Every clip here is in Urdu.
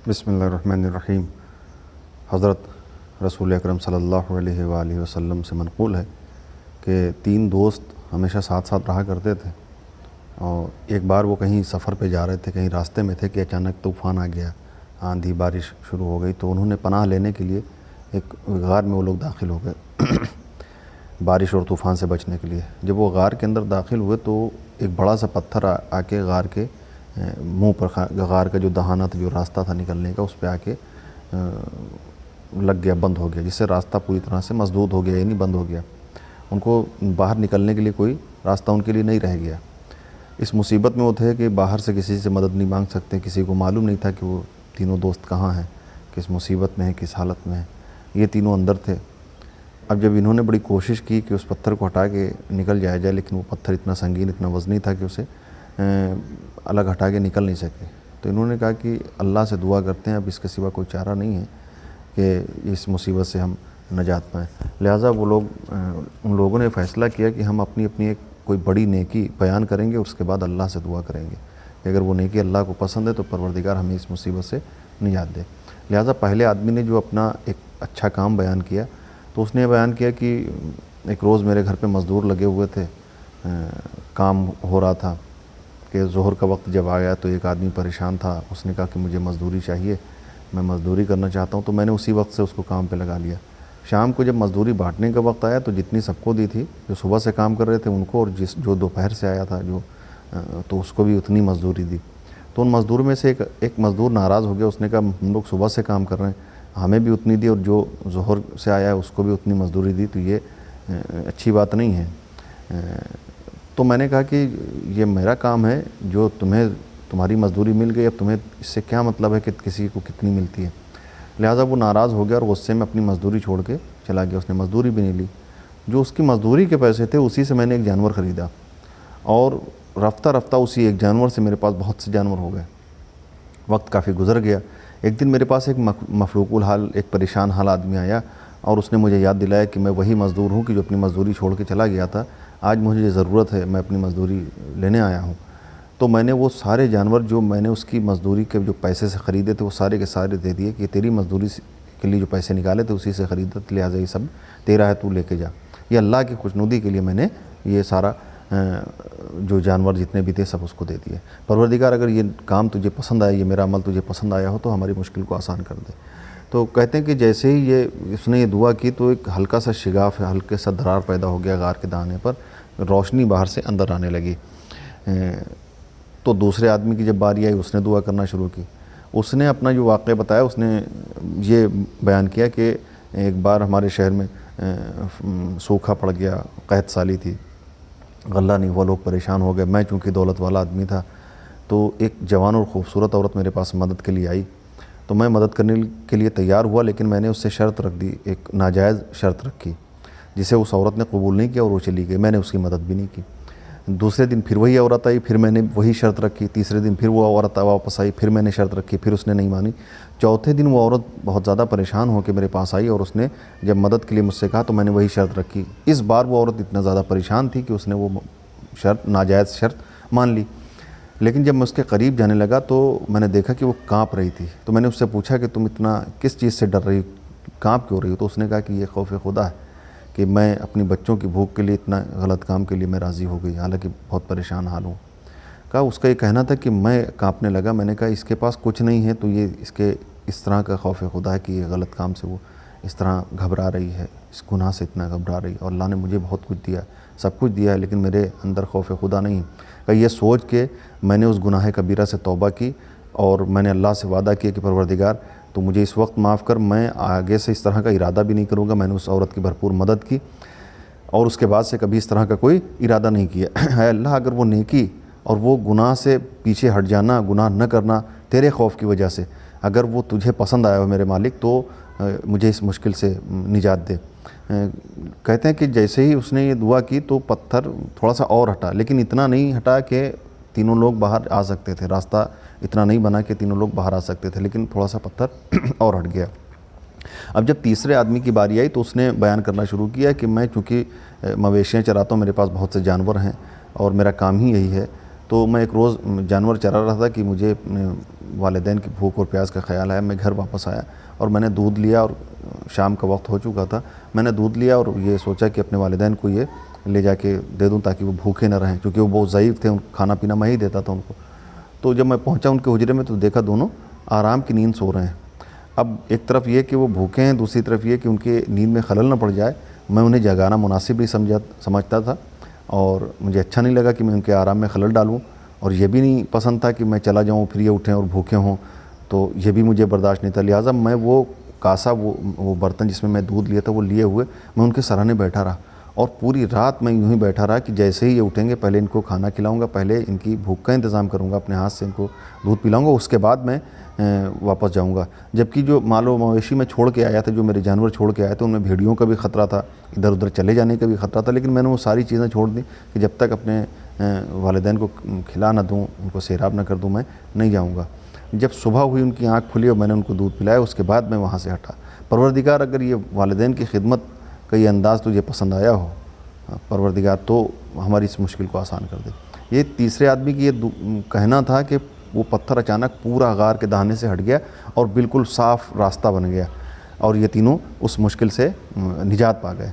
بسم اللہ الرحمن الرحیم۔ حضرت رسول اکرم صلی اللہ علیہ وآلہ وسلم سے منقول ہے کہ 3 دوست ہمیشہ ساتھ ساتھ رہا کرتے تھے، اور ایک بار وہ کہیں سفر پہ جا رہے تھے، کہیں راستے میں تھے کہ اچانک طوفان آ گیا، آندھی بارش شروع ہو گئی، تو انہوں نے پناہ لینے کے لیے ایک غار میں وہ لوگ داخل ہو گئے بارش اور طوفان سے بچنے کے لیے۔ جب وہ غار کے اندر داخل ہوئے تو ایک بڑا سا پتھر آ کے غار کے منہ پر، غار کا جو دہانہ تھا، جو راستہ تھا نکلنے کا، اس پہ آ کے لگ گیا، بند ہو گیا، جس سے راستہ پوری طرح سے مسدود ہو گیا، یعنی بند ہو گیا۔ ان کو باہر نکلنے کے لیے کوئی راستہ ان کے لیے نہیں رہ گیا۔ اس مصیبت میں وہ تھے کہ باہر سے کسی سے مدد نہیں مانگ سکتے، کسی کو معلوم نہیں تھا کہ وہ تینوں دوست کہاں ہیں، کس مصیبت میں ہیں، کس حالت میں ہیں۔ یہ تینوں اندر تھے۔ اب جب انہوں نے بڑی کوشش کی کہ اس پتھر کو ہٹا کے نکل جایا جائے، لیکن وہ پتھر اتنا سنگین، اتنا وزنی تھا کہ اسے الگ ہٹا کے نکل نہیں سکے، تو انہوں نے کہا کہ اللہ سے دعا کرتے ہیں، اب اس کے سوا کوئی چارہ نہیں ہے کہ اس مصیبت سے ہم نجات پائیں۔ لہٰذا وہ لوگ، ان لوگوں نے فیصلہ کیا کہ ہم اپنی ایک کوئی بڑی نیکی بیان کریں گے، اور اس کے بعد اللہ سے دعا کریں گے کہ اگر وہ نیکی اللہ کو پسند ہے تو پروردگار ہمیں اس مصیبت سے نجات دے۔ لہٰذا پہلے آدمی نے جو اپنا ایک اچھا کام بیان کیا، تو اس نے یہ بیان کیا کہ ایک روز میرے گھر پہ مزدور لگے ہوئے تھے، کام ہو رہا تھا کہ ظہر کا وقت جب آیا تو ایک آدمی پریشان تھا، اس نے کہا کہ مجھے مزدوری چاہیے، میں مزدوری کرنا چاہتا ہوں، تو میں نے اسی وقت سے اس کو کام پہ لگا لیا۔ شام کو جب مزدوری بانٹنے کا وقت آیا تو جتنی سب کو دی تھی، جو صبح سے کام کر رہے تھے ان کو، اور جو دوپہر سے آیا تھا تو اس کو بھی اتنی مزدوری دی۔ تو ان مزدور میں سے ایک مزدور ناراض ہو گیا، اس نے کہا ہم لوگ صبح سے کام کر رہے ہیں، ہمیں بھی اتنی دی، اور جو ظہر سے آیا ہے اس کو بھی اتنی مزدوری دی، تو یہ اچھی بات نہیں ہے۔ تو میں نے کہا کہ یہ میرا کام ہے، جو تمہاری مزدوری مل گئی، اب تمہیں اس سے کیا مطلب ہے کہ کسی کو کتنی ملتی ہے۔ لہٰذا وہ ناراض ہو گیا اور غصے میں اپنی مزدوری چھوڑ کے چلا گیا، اس نے مزدوری بھی نہیں لی۔ جو اس کی مزدوری کے پیسے تھے اسی سے میں نے ایک جانور خریدا، اور رفتہ رفتہ اسی ایک جانور سے میرے پاس بہت سے جانور ہو گئے۔ وقت کافی گزر گیا۔ ایک دن میرے پاس ایک مفلوق الحال، ایک پریشان حال آدمی آیا، اور اس نے مجھے یاد دلایا کہ میں وہی مزدور ہوں کہ جو اپنی مزدوری چھوڑ کے چلا گیا تھا، آج مجھے ضرورت ہے، میں اپنی مزدوری لینے آیا ہوں۔ تو میں نے وہ سارے جانور جو میں نے اس کی مزدوری کے جو پیسے سے خریدے تھے، وہ سارے کے سارے دے دیے کہ تیری مزدوری کے لیے جو پیسے نکالے تھے اسی سے خریدا، لہٰذا یہ سب تیرا ہے، تو لے کے جا۔ یہ اللہ کی خوشنودی کے لیے میں نے یہ سارا جو جانور جتنے بھی تھے سب اس کو دے دیے۔ پروردگار اگر یہ کام تجھے پسند آیا، یہ میرا عمل تجھے پسند آیا ہو، تو ہماری مشکل کو آسان کر دے۔ تو کہتے ہیں کہ جیسے ہی اس نے یہ دعا کی تو ایک ہلکا سا شگاف، ہلکے سا درار پیدا ہو گیا غار کے دہانے پر، روشنی باہر سے اندر آنے لگی۔ تو دوسرے آدمی کی جب باری آئی، اس نے دعا کرنا شروع کی۔ اس نے اپنا جو واقعہ بتایا، اس نے یہ بیان کیا کہ ایک بار ہمارے شہر میں سوکھا پڑ گیا، قحط سالی تھی، غلہ نہیں ہوا، لوگ پریشان ہو گئے۔ میں چونکہ دولت والا آدمی تھا، تو ایک جوان اور خوبصورت عورت میرے پاس مدد کے لیے آئی، تو میں مدد کرنے کے لیے تیار ہوا، لیکن میں نے اس سے شرط رکھ دی، ایک ناجائز شرط رکھی، جسے اس عورت نے قبول نہیں کیا، اور وہ چلی گئی۔ میں نے اس کی مدد بھی نہیں کی۔ دوسرے دن پھر وہی عورت آئی، پھر میں نے وہی شرط رکھی۔ تیسرے دن پھر وہ عورت واپس آئی، پھر میں نے شرط رکھی، پھر اس نے نہیں مانی۔ چوتھے دن وہ عورت بہت زیادہ پریشان ہو کے میرے پاس آئی، اور اس نے جب مدد کے لیے مجھ سے کہا تو میں نے وہی شرط رکھی۔ اس بار وہ عورت اتنا زیادہ پریشان تھی کہ اس نے وہ شرط، ناجائز شرط مان لی۔ لیکن جب میں اس کے قریب جانے لگا تو میں نے دیکھا کہ وہ کانپ رہی تھی۔ تو میں نے اس سے پوچھا کہ تم اتنا کس چیز سے ڈر رہی ہو، کانپ کیوں رہی ہو؟ تو اس نے کہا کہ یہ خوف خدا ہے کہ میں اپنی بچوں کی بھوک کے لیے اتنا غلط کام کے لیے میں راضی ہو گئی، حالانکہ بہت پریشان حال ہوں۔ کہا اس کا یہ کہنا تھا کہ میں کانپنے لگا۔ میں نے کہا اس کے پاس کچھ نہیں ہے، تو یہ اس طرح کا خوف خدا ہے کہ یہ غلط کام سے وہ اس طرح گھبرا رہی ہے، اس گناہ سے اتنا گھبرا رہی ہے، اور اللہ نے مجھے بہت کچھ دیا، سب کچھ دیا ہے، لیکن میرے اندر خوف خدا نہیں ہے۔ کہ یہ سوچ کے میں نے اس گناہ کبیرہ سے توبہ کی، اور میں نے اللہ سے وعدہ کیا کہ پروردگار تو مجھے اس وقت معاف کر، میں آگے سے اس طرح کا ارادہ بھی نہیں کروں گا۔ میں نے اس عورت کی بھرپور مدد کی، اور اس کے بعد سے کبھی اس طرح کا کوئی ارادہ نہیں کیا۔ اے اللہ، اگر وہ نیکی اور وہ گناہ سے پیچھے ہٹ جانا، گناہ نہ کرنا تیرے خوف کی وجہ سے، اگر وہ تجھے پسند آیا ہو میرے مالک، تو مجھے اس مشکل سے نجات دے۔ کہتے ہیں کہ جیسے ہی اس نے یہ دعا کی تو پتھر تھوڑا سا اور ہٹا، لیکن اتنا نہیں ہٹا کہ تینوں لوگ باہر آ سکتے تھے، راستہ اتنا نہیں بنا کہ تینوں لوگ باہر آ سکتے تھے، لیکن تھوڑا سا پتھر اور ہٹ گیا۔ اب جب تیسرے آدمی کی باری آئی تو اس نے بیان کرنا شروع کیا کہ میں چونکہ مویشیاں چراتا ہوں، میرے پاس بہت سے جانور ہیں اور میرا کام ہی یہی ہے، تو میں ایک روز جانور چرا رہا تھا کہ مجھے والدین کی بھوک اور پیاس کا خیال آیا. میں گھر واپس آیا اور میں نے دودھ لیا, اور شام کا وقت ہو چکا تھا. میں نے دودھ لیا اور یہ سوچا کہ اپنے والدین کو یہ لے جا کے دے دوں تاکہ وہ بھوکے نہ رہیں, کیونکہ وہ بہت ضعیف تھے, کھانا پینا میں ہی دیتا تھا ان کو. تو جب میں پہنچا ان کے حجرے میں تو دیکھا دونوں آرام کی نیند سو رہے ہیں. اب ایک طرف یہ کہ وہ بھوکے ہیں, دوسری طرف یہ کہ ان کے نیند میں خلل نہ پڑ جائے. میں انہیں جگانا مناسب نہیں سمجھتا تھا, اور مجھے اچھا نہیں لگا کہ میں ان کے آرام میں خلل ڈالوں, اور یہ بھی نہیں پسند تھا کہ میں چلا جاؤں پھر یہ اٹھیں اور بھوکے ہوں, تو یہ بھی مجھے برداشت نہیں تھا. لہٰذا میں وہ کاسا, وہ برتن جس میں میں دودھ لیا تھا وہ لیے ہوئے میں ان کے سرانے بیٹھا رہا, اور پوری رات میں یوں ہی بیٹھا رہا کہ جیسے ہی یہ اٹھیں گے پہلے ان کو کھانا کھلاؤں گا, پہلے ان کی بھوک کا انتظام کروں گا, اپنے ہاتھ سے ان کو دودھ پلاؤں گا, اس کے بعد میں واپس جاؤں گا. جبکہ جو مال و مویشی میں چھوڑ کے آیا تھا, جو میرے جانور چھوڑ کے آئے تھے, ان میں بھیڑیوں کا بھی خطرہ تھا, ادھر ادھر چلے جانے کا بھی خطرہ تھا, لیکن میں نے وہ ساری چیزیں چھوڑ دیں کہ جب تک اپنے والدین کو کھلا نہ دوں, ان کو سیراب نہ کر دوں, میں نہیں جاؤں گا. جب صبح ہوئی ان کی آنکھ کھلی اور میں نے ان کو دودھ پلایا, اس کے بعد میں وہاں سے ہٹا. پروردگار اگر یہ والدین کی خدمت کا یہ انداز تجھے پسند آیا ہو پروردگار, تو ہماری اس مشکل کو آسان کر دے. یہ تیسرے آدمی کی یہ کہنا تھا کہ وہ پتھر اچانک پورا غار کے دہانے سے ہٹ گیا اور بالکل صاف راستہ بن گیا, اور یہ تینوں اس مشکل سے نجات پا گئے.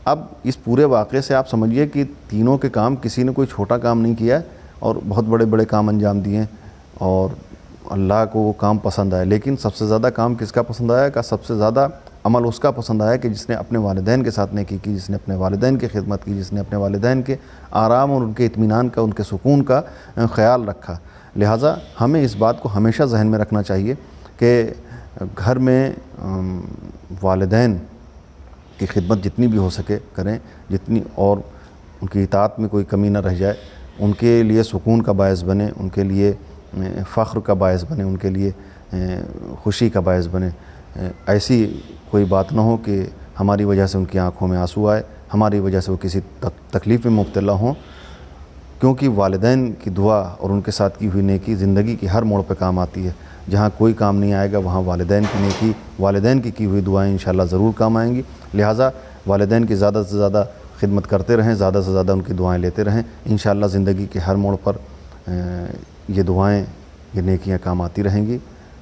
اب اس پورے واقعے سے آپ سمجھیے کہ تینوں کے کام, کسی نے کوئی چھوٹا کام نہیں کیا ہے اور بہت بڑے بڑے کام انجام دیے, اور اللہ کو وہ کام پسند آئے. لیکن سب سے زیادہ کام کس کا پسند آیا, کہ سب سے زیادہ عمل اس کا پسند آیا کہ جس نے اپنے والدین کے ساتھ نیکی کی, جس نے اپنے والدین کی خدمت کی, جس نے اپنے والدین کے آرام اور ان کے اطمینان کا, ان کے سکون کا خیال رکھا. لہٰذا ہمیں اس بات کو ہمیشہ ذہن میں رکھنا چاہیے کہ گھر میں والدین کی خدمت جتنی بھی ہو سکے کریں, جتنی, اور ان کی اطاعت میں کوئی کمی نہ رہ جائے, ان کے لیے سکون کا باعث بنے, ان کے لیے فخر کا باعث بنے, ان کے لیے خوشی کا باعث بنے. ایسی کوئی بات نہ ہو کہ ہماری وجہ سے ان کی آنکھوں میں آنسو آئے, ہماری وجہ سے وہ کسی تکلیف میں مبتلا ہوں, کیونکہ والدین کی دعا اور ان کے ساتھ کی ہوئی نیکی زندگی کی ہر موڑ پہ کام آتی ہے. جہاں کوئی کام نہیں آئے گا وہاں والدین کی نیکی, والدین کی ہوئی دعائیں انشاءاللہ ضرور کام آئیں گی. لہٰذا والدین کی زیادہ سے زیادہ خدمت کرتے رہیں, زیادہ سے زیادہ ان کی دعائیں لیتے رہیں. انشاءاللہ زندگی کے ہر موڑ پر یہ دعائیں, یہ نیکیاں کام آتی رہیں گی,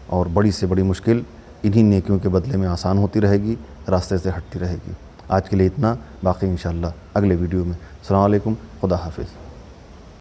اور بڑی سے بڑی مشکل انہی نیکیوں کے بدلے میں آسان ہوتی رہے گی, راستے سے ہٹتی رہے گی. آج کے لیے اتنا, باقی انشاءاللہ اگلے ویڈیو میں. السلام علیکم, خدا حافظ.